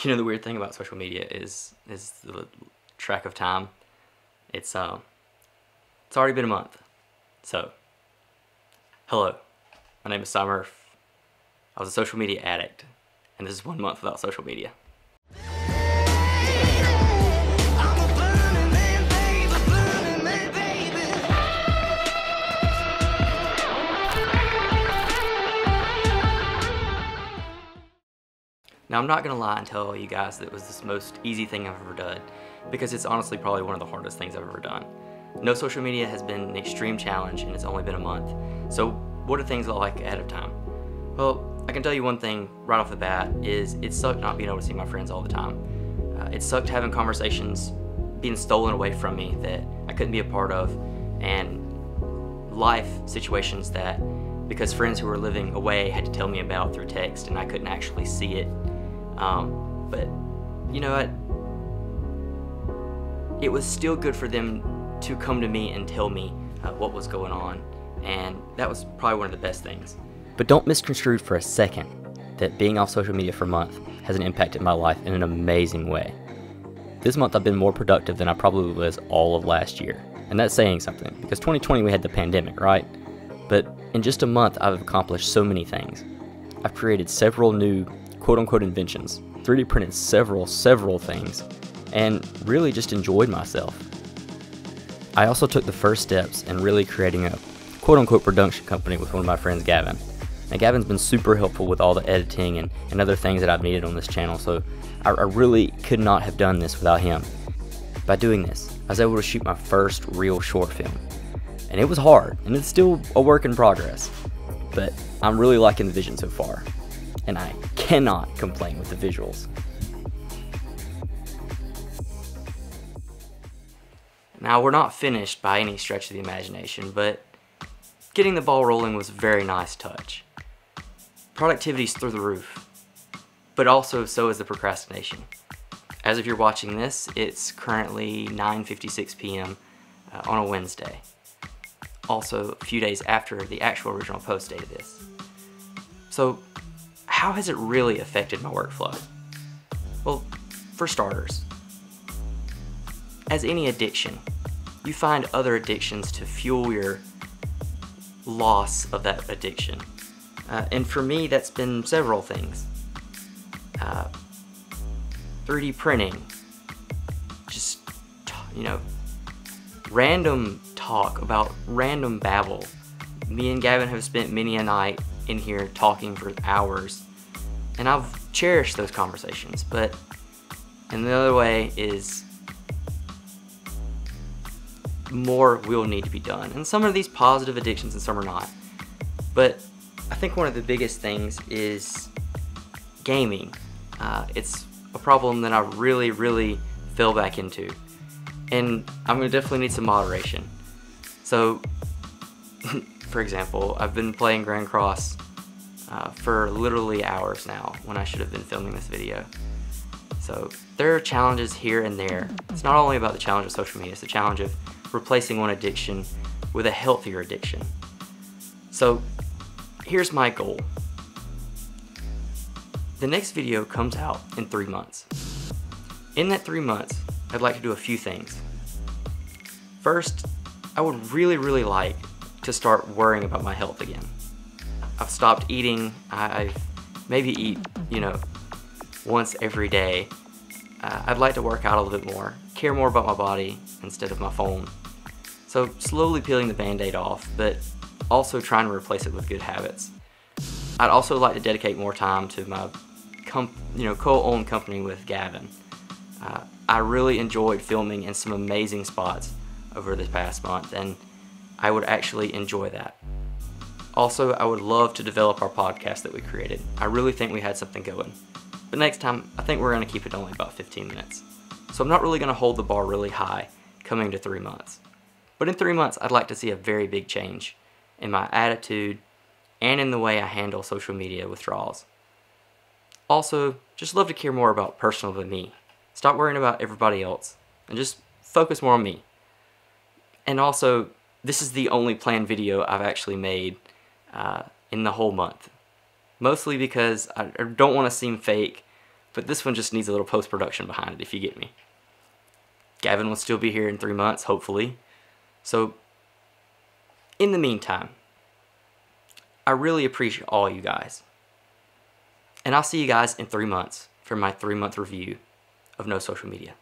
You know, the weird thing about social media is the track of time. It's already been a month. So, hello, my name is Summer. I was a social media addict, and this is 1 month without social media. Now, I'm not going to lie and tell you guys that it was the most easy thing I've ever done, because it's honestly probably one of the hardest things I've ever done. No social media has been an extreme challenge, and it's only been a month. So what are things like ahead of time? Well, I can tell you one thing right off the bat is it sucked not being able to see my friends all the time. It sucked having conversations being stolen away from me that I couldn't be a part of, and life situations that, because friends who were living away had to tell me about through text and I couldn't actually see it. But you know what? It was still good for them to come to me and tell me what was going on, and that was probably one of the best things. But don't misconstrue for a second that being off social media for a month hasn't impacted my life in an amazing way. This month I've been more productive than I probably was all of last year, and that's saying something, because 2020 we had the pandemic, right? But in just a month I've accomplished so many things. I've created several new quote-unquote inventions, 3D printed several things, and really just enjoyed myself. I also took the first steps in really creating a quote-unquote production company with one of my friends, Gavin. Now, Gavin's been super helpful with all the editing and other things that I've needed on this channel, so I really could not have done this without him. By doing this, I was able to shoot my first real short film. And it was hard, and it's still a work in progress, but I'm really liking the vision so far, and I cannot complain with the visuals. Now, we're not finished by any stretch of the imagination, but getting the ball rolling was a very nice touch. Productivity's through the roof, but also so is the procrastination. As if you're watching this, it's currently 9:56 p.m. On a Wednesday. Also, a few days after the actual original post date of this. So, how has it really affected my workflow? Well, for starters, as any addiction, you find other addictions to fuel your loss of that addiction. And for me, that's been several things. 3D printing, just, random talk about random babble. Me and Gavin have spent many a night in here talking for hours, and I've cherished those conversations, and the other way is more will need to be done. And some of these positive addictions and some are not. But I think one of the biggest things is gaming. It's a problem that I really fell back into. And I'm going to definitely need some moderation. So, for example, I've been playing Grand Cross for literally hours now when I should have been filming this video. So there are challenges here and there. It's not only about the challenge of social media, it's the challenge of replacing one addiction with a healthier addiction. So here's my goal. The next video comes out in 3 months. In that 3 months, I'd like to do a few things. First, I would really like to start worrying about my health again. I've stopped eating. I maybe eat, once every day. I'd like to work out a little bit more, care more about my body instead of my phone. So slowly peeling the band-aid off, but also trying to replace it with good habits. I'd also like to dedicate more time to my co-owned company with Gavin. I really enjoyed filming in some amazing spots over this past month, and I would actually enjoy that. Also, I would love to develop our podcast that we created. I really think we had something going. But next time, I think we're going to keep it only about 15 minutes. So I'm not really going to hold the bar really high coming to 3 months. But in 3 months, I'd like to see a very big change in my attitude and in the way I handle social media withdrawals. Also, just love to care more about personal than me. Stop worrying about everybody else and just focus more on me. And also, this is the only planned video I've actually made in the whole month. Mostly because I don't want to seem fake But this one just needs a little post-production behind it, if you get me. Gavin will still be here in 3 months, hopefully. So, in the meantime, I really appreciate all you guys. And I'll see you guys in 3 months for my 3-month review of No Social Media.